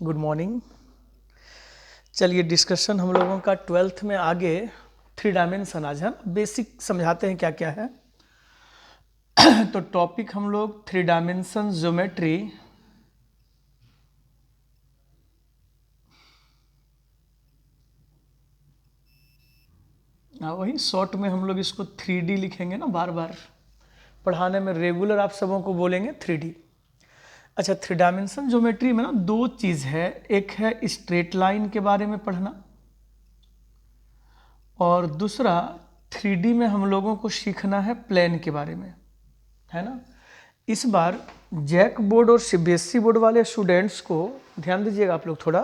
Good morning. चलिए discussion हम लोगों का 12th में आगे 3 डायमेंशन आज हम बेसिक समझाते हैं क्या क्या है। तो टॉपिक हम लोग 3 डायमेंशन ज्योमेट्री वही शॉर्ट में हम लोग इसको 3D लिखेंगे ना, बार बार पढ़ाने में रेगुलर आप सबों को बोलेंगे 3D। अच्छा, 3 डायमेंशन ज्योमेट्री में ना दो चीज़ है, एक है स्ट्रेट लाइन के बारे में पढ़ना और दूसरा 3D में हम लोगों को सीखना है प्लेन के बारे में, है ना। इस बार जैक बोर्ड और सीबीएसई बोर्ड वाले स्टूडेंट्स को ध्यान दीजिएगा आप लोग थोड़ा,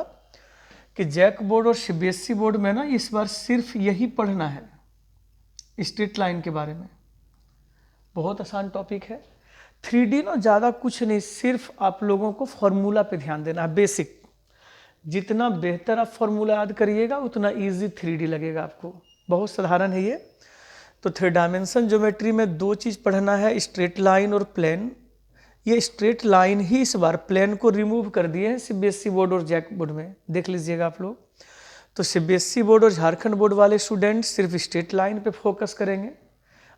कि जैक बोर्ड और सीबीएसई बोर्ड में ना इस बार सिर्फ यही पढ़ना है स्ट्रेट लाइन के बारे में। बहुत आसान टॉपिक है। 3D ना ज़्यादा कुछ नहीं, सिर्फ आप लोगों को फॉर्मूला पे ध्यान देना है, बेसिक। जितना बेहतर आप फॉर्मूला याद करिएगा उतना इजी 3D लगेगा आपको। बहुत साधारण है ये। तो 3 डायमेंशन ज्योमेट्री में दो चीज़ पढ़ना है, स्ट्रेट लाइन और प्लेन। ये स्ट्रेट लाइन ही इस बार प्लेन को रिमूव कर दिए हैं सीबीएसई बोर्ड और जैक बोर्ड में, देख लीजिएगा आप लोग। तो सीबीएसई बोर्ड और झारखंड बोर्ड वाले स्टूडेंट सिर्फ स्ट्रेट लाइन पे फोकस करेंगे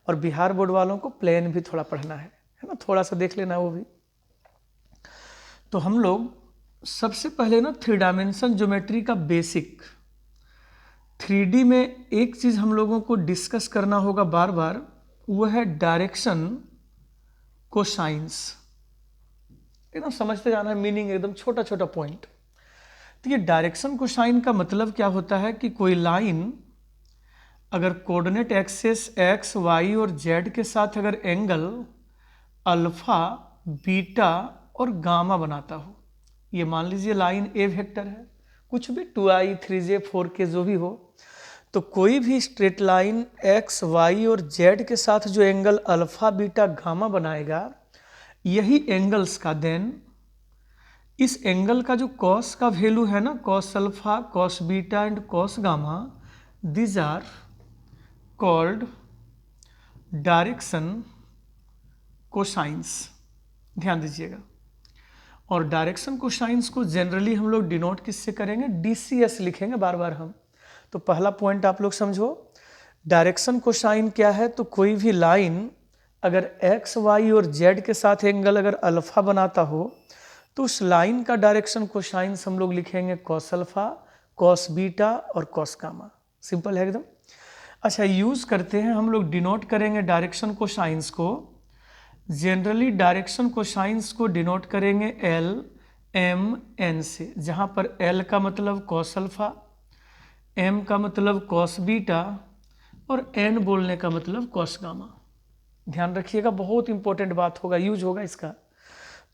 और बिहार बोर्ड वालों को प्लेन भी थोड़ा पढ़ना है ना, थोड़ा सा देख लेना वो भी। तो हम लोग सबसे पहले ना 3 डायमेंशन ज्योमेट्री का बेसिक 3D में एक चीज़ हम लोगों को डिस्कस करना होगा बार बार, वो है डायरेक्शन कोसाइंस। एकदम समझते जाना है, मीनिंग एकदम छोटा छोटा पॉइंट। तो ये डायरेक्शन कोसाइन का मतलब क्या होता है कि कोई लाइन अगर कोऑर्डिनेट एक्सेस एक्स वाई और जेड के साथ अगर एंगल अल्फा बीटा और गामा बनाता हो, ये मान लीजिए लाइन ए वेक्टर है, कुछ भी 2i 3j 4k जो भी हो, तो कोई भी स्ट्रेट लाइन एक्स वाई और जेड के साथ जो एंगल अल्फा बीटा गामा बनाएगा, यही एंगल्स का देन इस एंगल का जो कॉस का वैल्यू है ना, cos alpha cos beta and cos gamma, these are called direction cosines. ध्यान दीजिएगा। और डायरेक्शन कोसाइंस को जनरली हम लोग डिनोट किससे करेंगे, डीसीएस लिखेंगे बार बार हम। तो पहला पॉइंट आप लोग समझो, डायरेक्शन कोसाइन क्या है। तो कोई भी लाइन अगर एक्स वाई और जेड के साथ एंगल अगर अल्फा बनाता हो, तो उस लाइन का डायरेक्शन कोसाइंस हम लोग लिखेंगे कॉस अल्फा कॉस बीटा और कॉस गामा। सिंपल है एकदम। अच्छा, यूज करते हैं हम लोग, डिनोट करेंगे डायरेक्शन कोसाइंस को। जनरली डायरेक्शन कोसाइंस को डिनोट करेंगे एल एम एन से, जहाँ पर एल का मतलब कॉस अल्फा, एम का मतलब कॉस बीटा और एन बोलने का मतलब कॉस गामा। ध्यान रखिएगा, बहुत इंपॉर्टेंट बात होगा, यूज होगा इसका।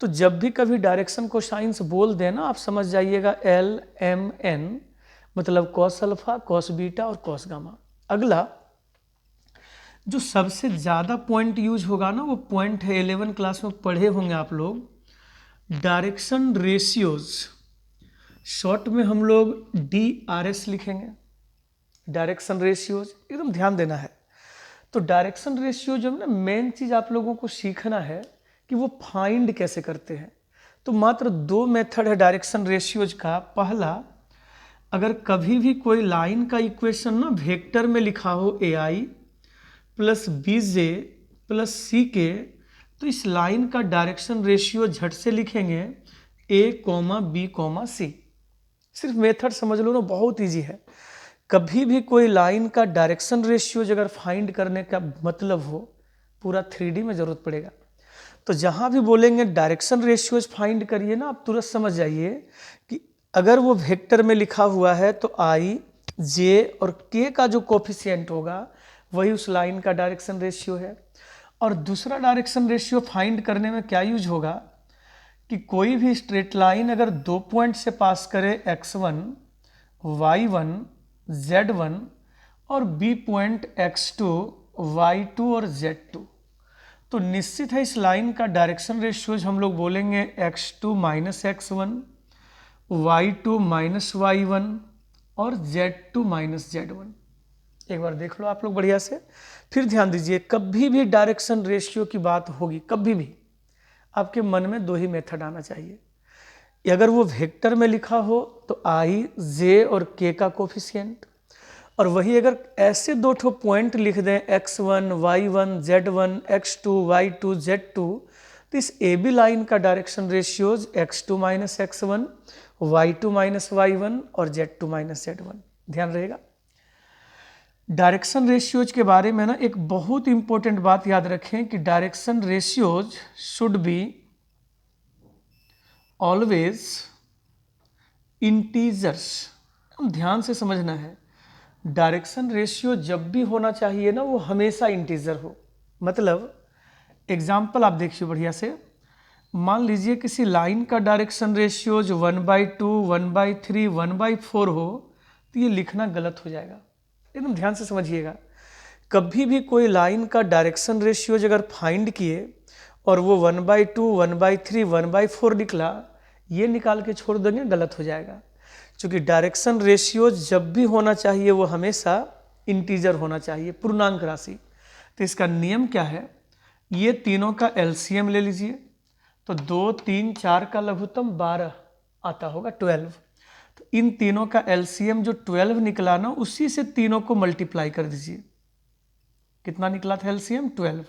तो जब भी कभी डायरेक्शन कोसाइंस बोल देना, आप समझ जाइएगा एल एम एन मतलब कॉस अल्फा कॉस बीटा और कॉस गामा। अगला जो सबसे ज़्यादा पॉइंट यूज होगा ना, वो पॉइंट है 11 क्लास में पढ़े होंगे आप लोग, डायरेक्शन रेशियोज। शॉर्ट में हम लोग DRS लिखेंगे, डायरेक्शन रेशियोज। एकदम ध्यान देना है। तो डायरेक्शन रेशियो जो है ना, मेन चीज़ आप लोगों को सीखना है कि वो फाइंड कैसे करते हैं। तो मात्र दो मेथड है डायरेक्शन रेशियोज का। पहला, अगर कभी भी कोई लाइन का इक्वेशन ना वेक्टर में लिखा हो AI plus BJ plus CK, तो इस लाइन का डायरेक्शन रेशियो झट से लिखेंगे A, B, C। सिर्फ मेथड समझ लो ना, बहुत इजी है। कभी भी कोई लाइन का डायरेक्शन रेशियो अगर फाइंड करने का मतलब हो, पूरा 3D में जरूरत पड़ेगा। तो जहाँ भी बोलेंगे डायरेक्शन रेशियोज फाइंड करिए ना, आप तुरंत समझ जाइए कि अगर वो वेक्टर में लिखा हुआ है तो I, J और K का जो कोफिशिएंट होगा वही उस लाइन का डायरेक्शन रेशियो है। और दूसरा डायरेक्शन रेशियो फाइंड करने में क्या यूज होगा कि कोई भी स्ट्रेट लाइन अगर दो पॉइंट से पास करे x1 y1 z1 और B पॉइंट x2 y2 और z2, तो निश्चित है इस लाइन का डायरेक्शन रेशियोज हम लोग बोलेंगे x2 minus x1 y2 minus y1 और z2 माइनस z1। एक बार देख लो आप लोग बढ़िया से, फिर ध्यान दीजिए। कभी भी डायरेक्शन रेशियो की बात होगी, कभी भी आपके मन में दो ही मेथड आना चाहिए, अगर वो वेक्टर में लिखा हो तो आई, जे और के का कोफिशिएंट, और वही अगर ऐसे दो ठो पॉइंट लिख दें x1, y1, z1, x2, y2, z2, तो इस ए बी लाइन का direction ratios x2 minus x1, y2 minus y1 और z2 माइनस z1। ध्यान रहेगा। डायरेक्शन रेशियोज के बारे में ना एक बहुत इंपॉर्टेंट बात याद रखें कि direction ratios should be always integers. ध्यान से समझना है, डायरेक्शन रेशियो जब भी होना चाहिए ना वो हमेशा इंटीजर हो। मतलब एग्जाम्पल आप देखिए बढ़िया से, मान लीजिए किसी लाइन का डायरेक्शन रेशियोज 1/2, 1/3, 1/4 हो, तो ये लिखना गलत हो जाएगा। एकदम ध्यान से समझिएगा। कभी भी कोई लाइन का डायरेक्शन रेशियोज अगर फाइंड किए और वो 1/2, 1/3, 1/4 निकला, ये निकाल के छोड़ देंगे, गलत हो जाएगा। क्योंकि डायरेक्शन रेशियोज जब भी होना चाहिए वो हमेशा इंटीजर होना चाहिए, पूर्णांक राशि। तो इसका नियम क्या है, ये तीनों का एलसीएम ले लीजिए, तो 2, 3, 4 का लघुत्तम 12 आता होगा, 12। तो इन तीनों का एलसीएम जो 12 निकला ना, उसी से तीनों को मल्टीप्लाई कर दीजिए। कितना निकला था एलसीएम? 12।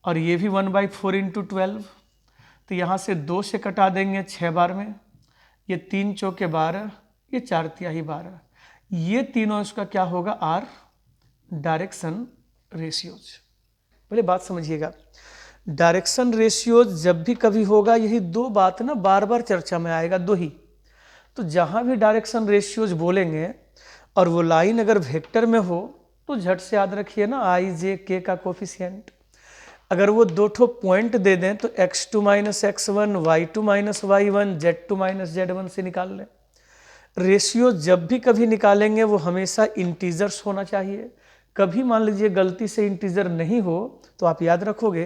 और ये भी 1/4 इंटू 12, तो यहाँ से 2 से कटा देंगे 6 बार में, ये 3 चौके 12, ये 4 तिहाई 12। ये तीनों इसका क्या होगा? Are direction ratios. पहले बात समझिएगा, डायरेक्शन रेशियोज जब भी कभी होगा, यही दो बात ना बार बार चर्चा में आएगा, दो ही। तो जहाँ भी डायरेक्शन रेशियोज बोलेंगे और वो लाइन अगर वेक्टर में हो तो झट से याद रखिए ना आई, जे, के का कोफिशिएंट। अगर वो दो ठो पॉइंट दे दें तो x2 minus x1, y2 minus y1, z2 minus z1 से निकाल लें। रेशियो जब भी कभी निकालेंगे वो हमेशा इंटीजर्स होना चाहिए। कभी मान लीजिए गलती से इंटीजर नहीं हो तो आप याद रखोगे,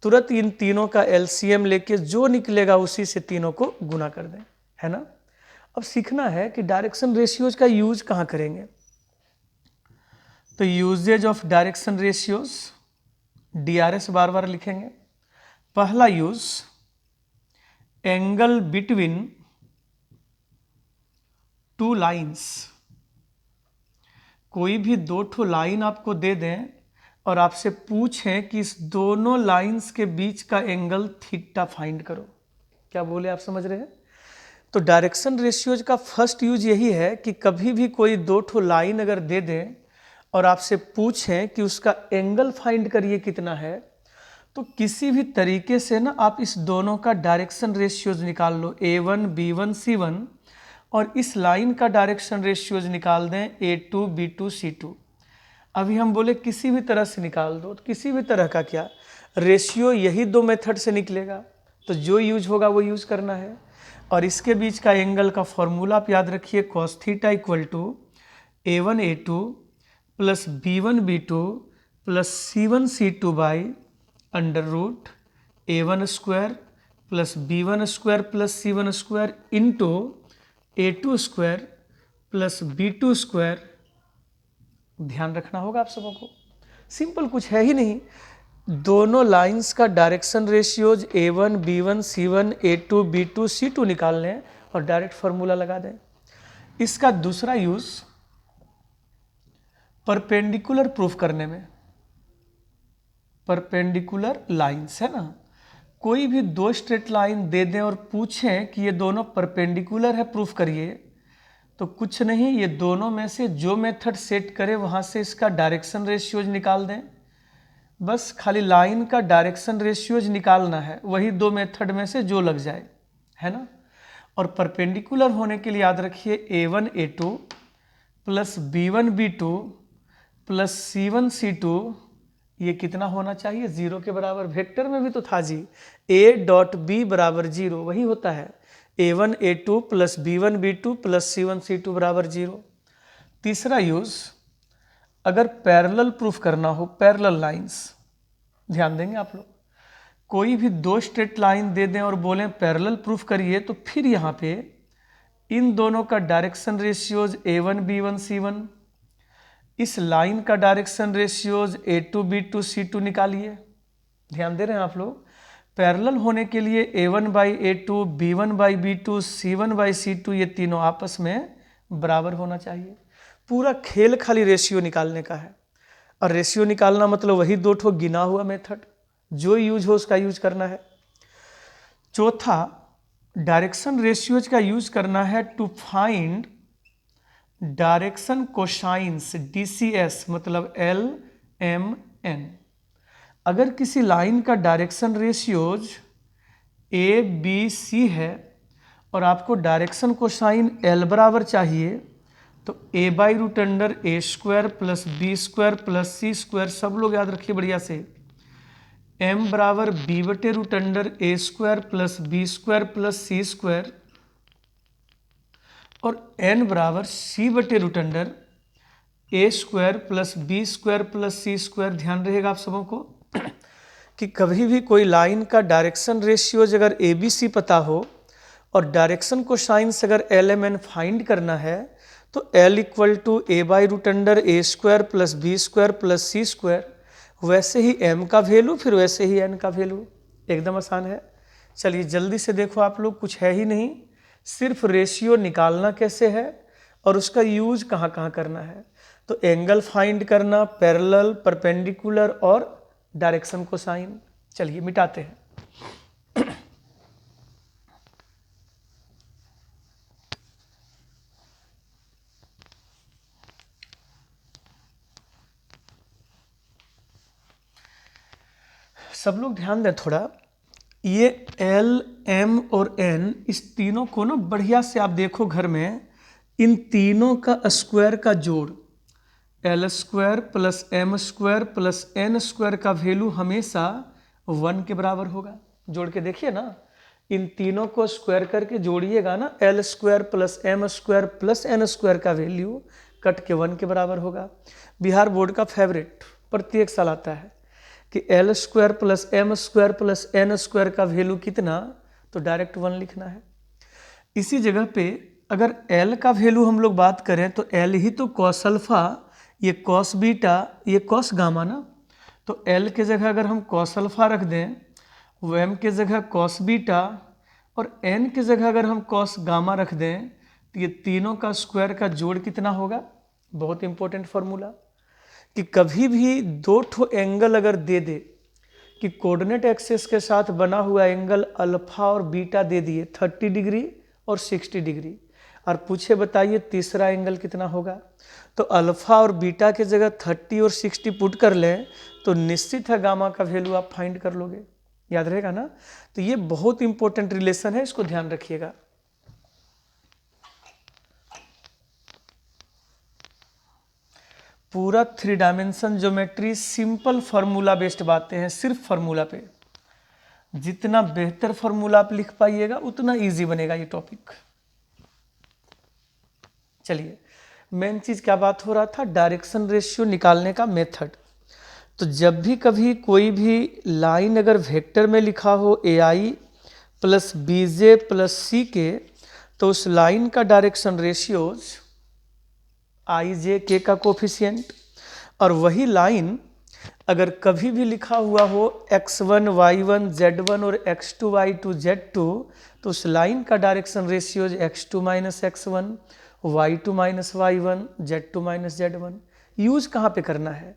तुरंत इन तीनों का एलसीएम लेके जो निकलेगा उसी से तीनों को गुना कर दें, है ना। अब सीखना है कि डायरेक्शन रेशियोज का यूज कहाँ करेंगे। तो usages of direction ratios, DRS बार बार लिखेंगे। पहला use, angle between two lines. कोई भी दो ठो लाइन आपको दे दें और आपसे पूछें कि इस दोनों लाइंस के बीच का एंगल थीटा फाइंड करो। क्या बोले, आप समझ रहे हैं? तो डायरेक्शन रेशियोज का फर्स्ट यूज यही है कि कभी भी कोई दो ठो लाइन अगर दे दें और आपसे पूछें कि उसका एंगल फाइंड करिए कितना है, तो किसी भी तरीके से ना आप इस दोनों का डायरेक्शन रेशियोज निकाल लो, A1, B1, C1, और इस लाइन का डायरेक्शन रेशियोज निकाल दें A2, B2, C2। अभी हम बोले किसी भी तरह से निकाल दो, तो किसी भी तरह का क्या, रेशियो यही दो मेथड से निकलेगा, तो जो यूज होगा वो यूज करना है। और इसके बीच का एंगल का फॉर्मूला आप याद रखिए, cos theta equal to A1 A2 plus B1 B2 plus C1 C2 by under root A1 square plus B1 square plus C1 square into A2 square plus B2 square. ध्यान रखना होगा आप सबों को, सिंपल कुछ है ही नहीं। दोनों लाइंस का direction ratios A1, B1, C1, A2, B2, C2 निकाल लें और डायरेक्ट फार्मूला लगा दें। इसका दूसरा यूज परपेंडिकुलर प्रूफ करने में। परपेंडिकुलर लाइंस है ना, कोई भी दो स्ट्रेट लाइन दे दें और पूछें कि ये दोनों परपेंडिकुलर है, प्रूफ करिए, तो कुछ नहीं, ये दोनों में से जो मेथड सेट करे वहाँ से इसका डायरेक्शन रेशियोज निकाल दें। बस खाली लाइन का डायरेक्शन रेशियोज निकालना है, वही दो मेथड में से जो लग जाए, है ना। और परपेंडिकुलर होने के लिए याद रखिए A1 A2 plus B1 B2 plus C1 C2, ये कितना होना चाहिए? 0 के बराबर। वेक्टर में भी तो था जी, A डॉट B बराबर 0, वही होता है A1 A2 plus B1 B2 plus C1 C2 बराबर 0। तीसरा यूज, अगर पैरेलल प्रूफ करना हो, पैरेलल लाइंस, ध्यान देंगे आप लोग, कोई भी दो स्ट्रेट लाइन दे दें और बोलें पैरेलल प्रूफ करिए, तो फिर यहाँ पे इन दोनों का direction ratios A1 B1 C1, इस लाइन का direction ratios A2 B2 C2 निकालिए। ध्यान दे रहे हैं आप लोग, पैरेलल होने के लिए A1/A2, B1/B2, C1/C2 ये तीनों आपस में बराबर होना चाहिए। पूरा खेल खाली रेशियो निकालने का है, और रेशियो निकालना मतलब वही दो ठो गिना हुआ मेथड, जो यूज हो उसका यूज करना है। चौथा, डायरेक्शन रेशियोज का यूज करना है to find direction cosines, DCS मतलब LMN। अगर किसी लाइन का डायरेक्शन रेशियोज ABC है और आपको डायरेक्शन कोसाइन L बराबर चाहिए, तो A/√A² plus B² plus C², सब लोग याद रखिए बढ़िया से, M बराबर B/√A² plus B² plus C² और N बराबर C/√A² plus B² plus C²। ध्यान रहेगा आप सबों को कि कभी भी कोई लाइन का डायरेक्शन रेशियोज अगर ABC पता हो और डायरेक्शन कोसाइंस अगर LMN फाइंड करना है, तो L = A/√A² plus B² plus C², वैसे ही M का वैल्यू फिर वैसे ही N का वैल्यू। एकदम आसान है। चलिए जल्दी से देखो आप लोग, कुछ है ही नहीं, सिर्फ रेशियो निकालना कैसे है और उसका यूज कहाँ कहाँ करना है। तो एंगल फाइंड करना, पैरेलल, परपेंडिकुलर और डायरेक्शन कोसाइन। चलिए मिटाते हैं। सब लोग ध्यान दें थोड़ा, ये L, M और N, इस तीनों को ना बढ़िया से आप देखो घर में, इन तीनों का स्क्वायर का जोड़ L² plus M² plus N² का वैल्यू हमेशा 1 के बराबर होगा। जोड़ के देखिए ना, इन तीनों को स्क्वायर करके जोड़िएगा ना, L² plus M² plus N² का वैल्यू कट के 1 के बराबर होगा। बिहार बोर्ड का फेवरेट प्रत्येक साल आता है कि L² plus M² plus N² का वैल्यू कितना, तो डायरेक्ट 1 लिखना है। इसी जगह पे अगर L का वैल्यू हम लोग बात करें तो L ही तो कॉस अल्फा, ये कॉस बीटा, ये कॉस गामा ना, तो L के जगह अगर हम कॉस अल्फा रख दें, M के जगह कॉस बीटा और N के जगह अगर हम कॉस गामा रख दें, तो ये तीनों का स्क्वायर का जोड़ कितना होगा। बहुत इंपॉर्टेंट फॉर्मूला कि कभी भी दो ठो एंगल अगर दे दे कि कोऑर्डिनेट एक्सिस के साथ बना हुआ एंगल अल्फा और बीटा दे दिए 30 डिग्री और 60 डिग्री, और पूछे बताइए तीसरा एंगल कितना होगा, तो अल्फा और बीटा के जगह 30 और 60 पुट कर लें तो निश्चित है गामा का वैल्यू आप फाइंड कर लोगे। याद रहेगा ना। तो ये बहुत इंपॉर्टेंट रिलेशन है, इसको ध्यान रखिएगा। पूरा 3 dimension geometry simple formula based बातें हैं, सिर्फ फार्मूला पे। जितना बेहतर फार्मूला आप लिख पाइएगा उतना इजी बनेगा ये टॉपिक। चलिए, मेन चीज क्या बात हो रहा था, डायरेक्शन रेशियो निकालने का मेथड। तो जब भी कभी कोई भी लाइन अगर वेक्टर में लिखा हो AI plus BJ plus CK, तो उस लाइन का डायरेक्शन रेशियोज IJ का कोफिशिएंट, और वही लाइन अगर कभी भी लिखा हुआ हो x1 y1 z1 और x2 y2 z2, तो उस लाइन का direction ratios x2 minus x1, y2 minus y1, z2 minus z1। Use कहाँ पे करना है,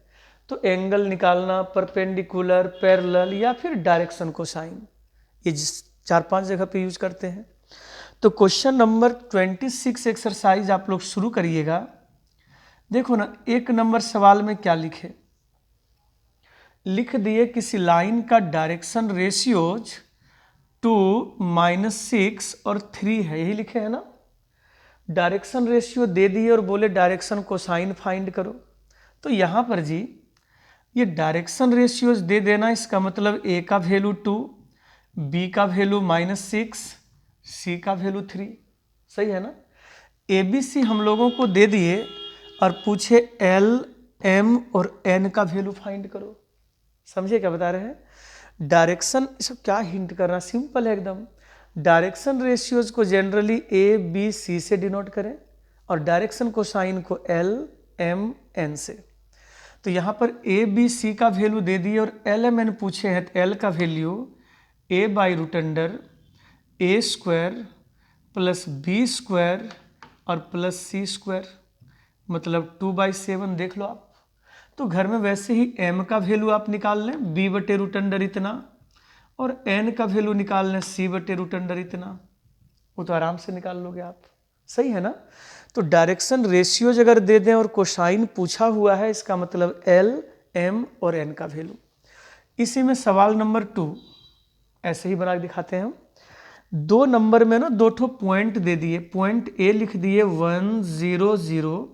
तो एंगल निकालना, परपेंडिकुलर, पैरेलल या फिर डायरेक्शन कोसाइन, ये 4-5 जगह पे यूज करते हैं। तो क्वेश्चन नंबर 26 एक्सरसाइज आप लोग शुरू करिएगा। देखो ना, 1 नंबर सवाल में क्या लिखे, लिख दिए किसी लाइन का डायरेक्शन रेशियोज 2, -6 और 3 है, यही लिखे है ना। डायरेक्शन रेशियो दे दिए और बोले डायरेक्शन कोसाइन फाइंड करो। तो यहाँ पर जी ये डायरेक्शन रेशियोज दे देना, इसका मतलब A का वैल्यू 2, B का वैल्यू -6, C का वैल्यू 3, सही है ना। ABC हम लोगों को दे दिए और पूछे L, M और N का वैल्यू फाइंड करो। समझे क्या बता रहे हैं। डायरेक्शन, सब क्या हिंट करना, सिंपल है एकदम। डायरेक्शन रेशियोज को जनरली ABC से डिनोट करें और डायरेक्शन कोसाइन को L, M, N से। तो यहाँ पर ABC का वैल्यू दे दिए और LMN पूछे हैं, तो L का value a by root under a square plus b square और प्लस सी स्क्वायर, मतलब 2/7 देख लो आप। तो घर में वैसे ही m का वैल्यू आप निकाल लें b बटे रूट अंडर इतना, और n का वैल्यू निकाल लें c बटे रूट अंडर इतना, वो तो आराम से निकाल लोगे आप। सही है ना। तो डायरेक्शन रेशियोज अगर दे दें और कोसाइन पूछा हुआ है, इसका मतलब l, m और n का वैल्यू। इसी में सवाल नंबर 2 ऐसे ही बना के दिखाते हैं हम। 2 नंबर में ना 2 ठो पॉइंट दे दिए, पॉइंट ए लिख दिए 1 0 0,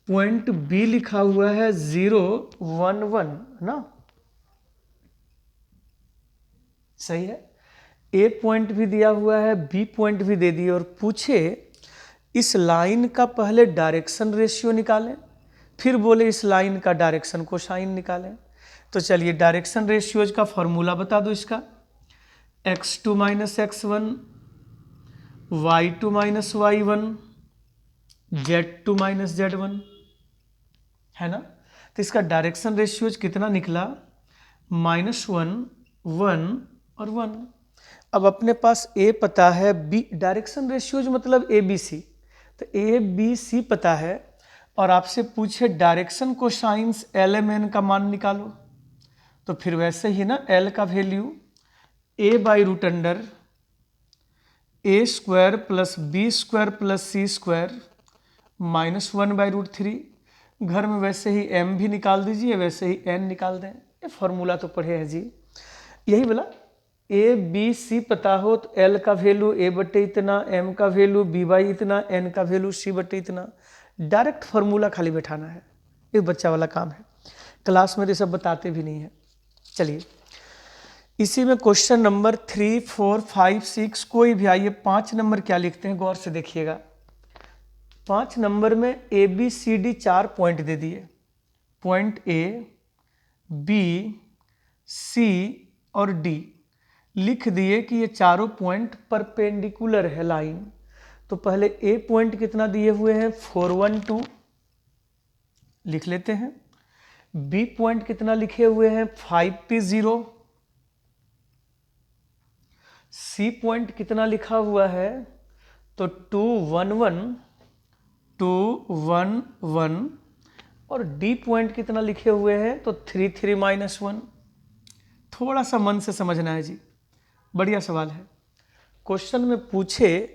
पॉइंट बी लिखा हुआ है 0 1 1 ना, सही है। ए पॉइंट भी दिया हुआ है, बी पॉइंट भी दे दिए, और पूछे इस लाइन का पहले डायरेक्शन रेशियो निकालें, फिर बोले इस लाइन का डायरेक्शन कोसाइन निकालें। तो चलिए डायरेक्शन रेशियोज का फॉर्मूला बता दो इसका, x2 minus x1, y2 minus y1, z2 minus z1, है ना। तो इसका डायरेक्शन रेशियोज कितना निकला, -1 1 और 1। अब अपने पास a पता है, b डायरेक्शन रेशियोज मतलब ए बी सी, तो ए बी सी पता है, और आपसे पूछे डायरेक्शन कोसाइंस lmn का मान निकालो, तो फिर वैसे ही ना l का value a by root under a square plus b square plus c square -1 by root 3। घर में वैसे ही m भी निकाल दीजिए, वैसे ही n निकाल दें, ये फॉर्मूला तो पढ़े हैं जी। यही बोला ए बी सी पता हो तो l का वैल्यू a बटे इतना, m का वैल्यू b बाई इतना, n का वैल्यू c बटे इतना, डायरेक्ट फार्मूला खाली बैठाना है। ये बच्चा वाला काम है, क्लास में तो सब बताते भी नहीं है। चलिए इसी में क्वेश्चन नंबर 3 4 5 6 कोई भी आइए, 5 नंबर क्या लिखते हैं गौर से देखिएगा। 5 नंबर में A B C D 4 point दे दिए, पॉइंट ए बी सी और डी लिख दिए कि ये चारों पॉइंट परपेंडिकुलर है लाइन। तो पहले ए पॉइंट कितना दिए हुए हैं 4 1 2 लिख लेते हैं, बी पॉइंट कितना लिखे हुए हैं 5 p 0, सी पॉइंट कितना लिखा हुआ है तो 2 1 1 2 1 1, और डी पॉइंट कितना लिखे हुए हैं तो 3 3 -1। थोड़ा सा मन से समझना है जी, बढ़िया सवाल है। क्वेश्चन में पूछे,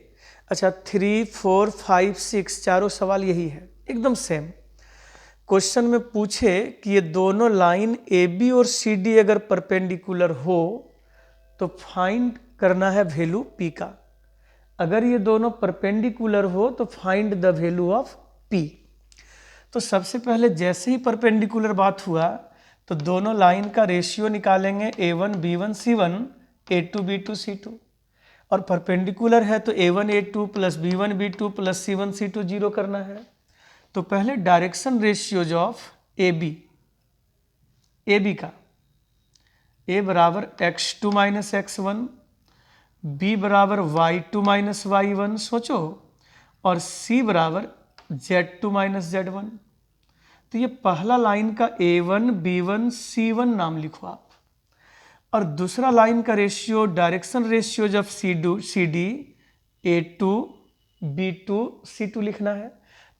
अच्छा 3 4 5 6 चारों सवाल यही है एकदम सेम। क्वेश्चन में पूछे कि ये दोनों लाइन ए बी और सी डी अगर परपेंडिकुलर हो तो फाइंड करना है वैल्यू पी का। अगर ये दोनों परपेंडिकुलर हो तो find the value of P. तो सबसे पहले जैसे ही परपेंडिकुलर बात हुआ तो दोनों लाइन का रेशियो निकालेंगे a1 b1 c1 a2 b2 c2, और परपेंडिकुलर है तो a1 a2 plus b1 b2 plus c1 c2 zero करना है। तो पहले direction ratios of a b का, a बराबर x2 माइनस x1, b बराबर y2 माइनस y1 सोचो, और c बराबर z2 माइनस z1। तो ये पहला लाइन का a1 b1 c1 नाम लिखो आप, और दूसरा लाइन का रेशियो डायरेक्शन रेशियो जब C D a2 b2 c2 लिखना है।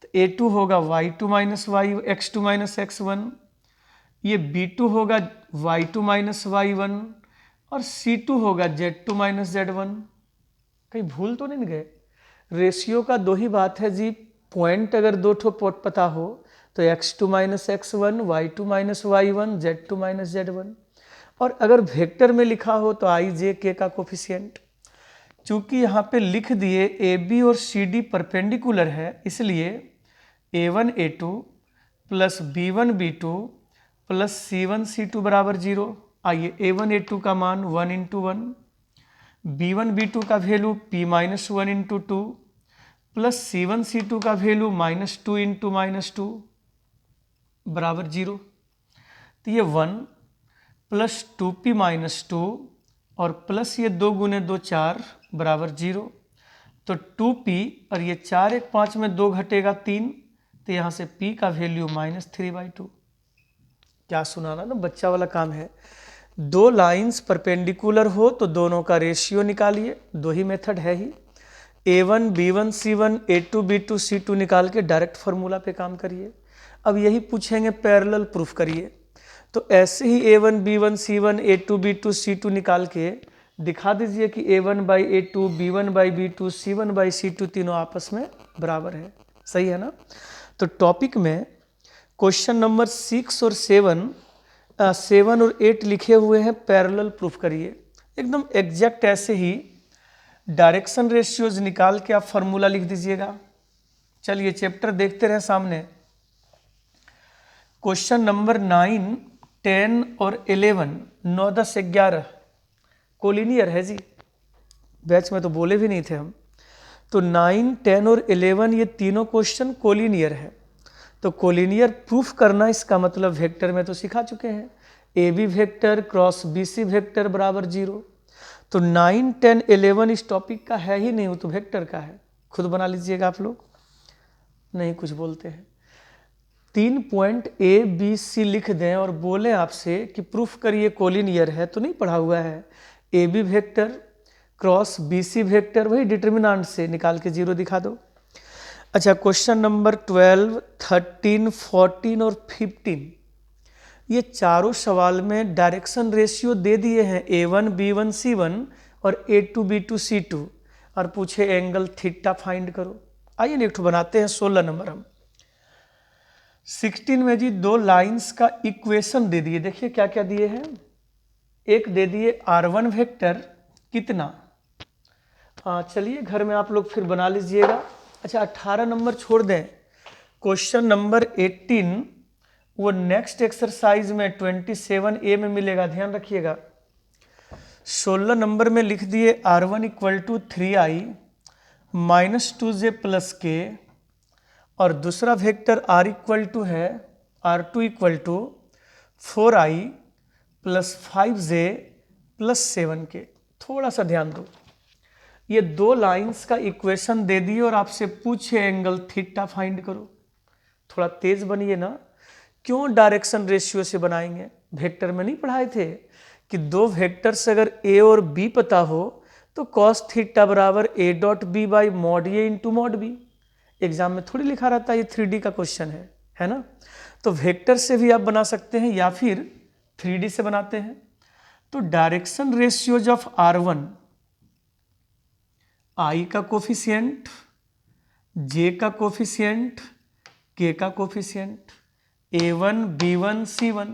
तो a2 होगा y2 minus y x2 minus x1, ये b2 होगा y2 माइनस y1, और c2 होगा z2 माइनस z1। कहीं भूल तो नहीं गए। रेशियो का दो ही बात है जी, पॉइंट अगर दो ठो पॉट पता हो तो x2 minus x1 y2 minus y1 z2 minus z1, और अगर वेक्टर में लिखा हो तो i j k का कोफिशिएंट। चूंकि यहाँ पे लिख दिए ए बी और सी डी परपेंडिकुलर है, इसलिए a1 a2 plus b1 b2 plus c1 c2 बराबर 0। आइए a1 a2 का मान 1 इंटू 1, b1 b2 का value p minus 1 into 2 plus c1 c2 का वैल्यू -2 इंटू -2 बराबर 0। तो ये 1 प्लस 2p माइनस 2 और प्लस ये 2 गुने 2 4 बराबर 0। तो 2p और ये 4 1 5 में 2 घटेगा 3, तो यहाँ से p का वैल्यू -3/2। क्या सुनाना ना, बच्चा वाला काम है। दो लाइंस परपेंडिकुलर हो तो दोनों का रेशियो निकालिए, दो ही मेथड है ही। A1 B1 C1 A2 B2 C2 निकाल के डायरेक्ट फार्मूला पे काम करिए। अब यही पूछेंगे पैरेलल प्रूफ करिए, तो ऐसे ही A1 B1 C1 A2 B2 C2 निकाल के दिखा दीजिए कि A1 by A2 B1 by B2 C1 by C2 तीनों आपस में बराबर है। सही है ना? तो टॉपिक में क्वेश्चन नंबर 6 और 7 और 8 लिखे हुए हैं, पैरेलल प्रूफ करिए। एकदम एग्जैक्ट ऐसे ही डायरेक्शन रेशियोज निकाल के आप फॉर्मूला लिख दीजिएगा। चलिए चैप्टर देखते रहे सामने। क्वेश्चन नंबर 9, 10 और 11, 9, 10, 11 कोलिनियर है जी। बैच में तो बोले भी नहीं थे हम। तो 9, 10 और 11 ये तीनों क्वेश्चन कोलिनियर है। तो कोलिनियर प्रूफ करना इसका मतलब वेक्टर में तो सिखा चुके हैं, a b vector cross b c vector बराबर 0। तो 9, 10, 11 इस टॉपिक का है ही नहीं, वो तो वेक्टर का है। खुद बना लीजिएगा आप लोग, नहीं कुछ बोलते हैं। 3 पॉइंट ए बी सी लिख दें और बोले आपसे कि प्रूफ करिए कोलिनियर है, तो नहीं पढ़ा हुआ है। A b vector cross b c vector, वही डिटर्मिनेंट से निकाल के 0 दिखा दो। अच्छा, क्वेश्चन नंबर 12, 13, 14 और 15 ये चारों सवाल में डायरेक्शन रेशियो दे दिए हैं, A1 B1 C1 और A2 B2 C2, और पूछे एंगल थीटा फाइंड करो। आइए नेक्स्ट बनाते हैं 16 नंबर। हम 16 में जी दो लाइंस का इक्वेशन दे दिए। देखिए क्या क्या दिए हैं। एक दे दिए R1 वेक्टर कितना, चलिए घर में आप लोग फिर बना लीजिएगा। अच्छा 18 नंबर छोड़ दें, क्वेश्चन नंबर 18 वो नेक्स्ट एक्सरसाइज में 27A में मिलेगा, ध्यान रखिएगा। 16 नंबर में लिख दिए R1 equal to 3i minus 2j plus के, और दूसरा वेक्टर R इक्वल टू है R2 equal to 4i plus 5j plus 7k। थोड़ा सा ध्यान दो, ये दो लाइंस का इक्वेशन दे दिए और आपसे पूछे एंगल थीटा फाइंड करो। थोड़ा तेज बनिए ना, क्यों डायरेक्शन रेशियो से बनाएंगे? वेक्टर में नहीं पढ़ाए थे कि दो वेक्टर्स अगर ए और बी पता हो तो कॉस थीटा बराबर a dot b by mod a into mod b. Exam में थोड़ी लिखा रहता है, ये 3D का क्वेश्चन है ना? तो वेक्टर से भी आप बना सकते हैं या फिर 3D से बनाते हैं। तो direction ratios of R1, I का कोफिशिएंट, J का कोफिशिएंट, K का coefficient, A1 B1 C1।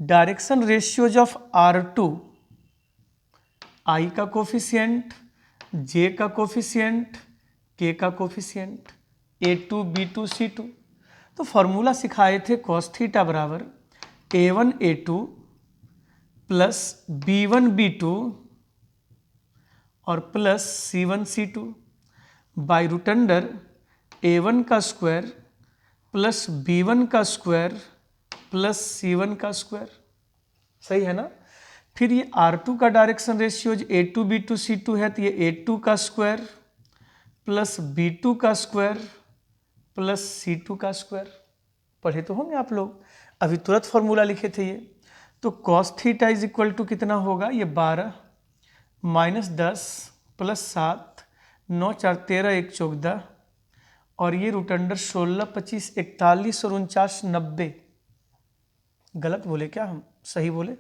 Direction ratios of R2, I का कोफिशिएंट, J का कोफिशिएंट, K का कोफिशिएंट, A2 B2 C2। तो फॉर्मूला सिखाए थे cos थीटा बराबर A1 A2 plus B1 B2 और plus C1 C2 by root under A1 का square plus B1 का स्क्वायर प्लस C1 का स्क्वायर। सही है ना? फिर ये R2 का direction ratios A2 B2 C2 है, तो ये A2 का स्क्वायर प्लस B2 का स्क्वायर प्लस C2 का स्क्वायर। पढ़े तो होंगे आप लोग, अभी तुरंत फॉर्मूला लिखे थे ये। तो cos theta is equal to कितना होगा, ये 12 माइनस 10 प्लस 7, 9 4 13 1 14, और ये रूट अंडर 16 25 41 और 49 90। गलत बोले क्या हम, सही बोले?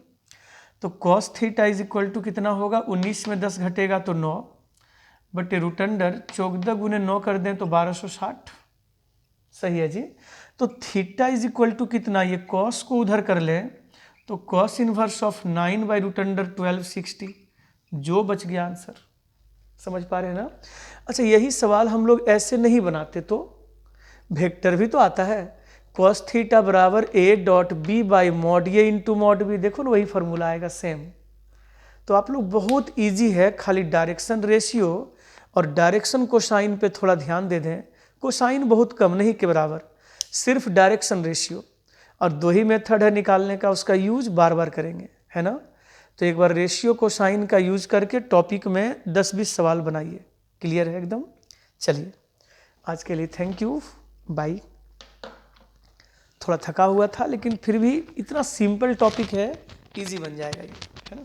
तो cos theta is equal to कितना होगा, 19 में 10 घटेगा तो 9 बटे रूट अंडर 14 गुने 9 कर दें तो 1260। सही है जी। तो थीटा इज इक्वल टू कितना, ये cos को उधर कर लें तो cos inverse of 9 by root under 1260, जो बच गया आंसर। समझ पा रहे हैं ना? अच्छा यही सवाल हम लोग ऐसे नहीं बनाते तो वेक्टर भी तो आता है, cos थीटा बराबर a dot b by mod a into mod b. देखो ना वही फॉर्मूला आएगा सेम। तो आप लोग बहुत इजी है, खाली डायरेक्शन रेशियो और डायरेक्शन कोसाइन पे थोड़ा ध्यान दे दें। कोसाइन बहुत कम नहीं के बराबर, सिर्फ डायरेक्शन रेशियो, और दो ही मेथड है निकालने का, उसका यूज बार बार करेंगे, है ना? तो एक बार रेशियो कोसाइन का यूज करके टॉपिक में 10-20 सवाल बनाइए। क्लियर है एकदम? चलिए आज के लिए थैंक यू, बाय। थोड़ा थका हुआ था लेकिन फिर भी इतना सिंपल टॉपिक है इजी बन जाएगा ये, है ना।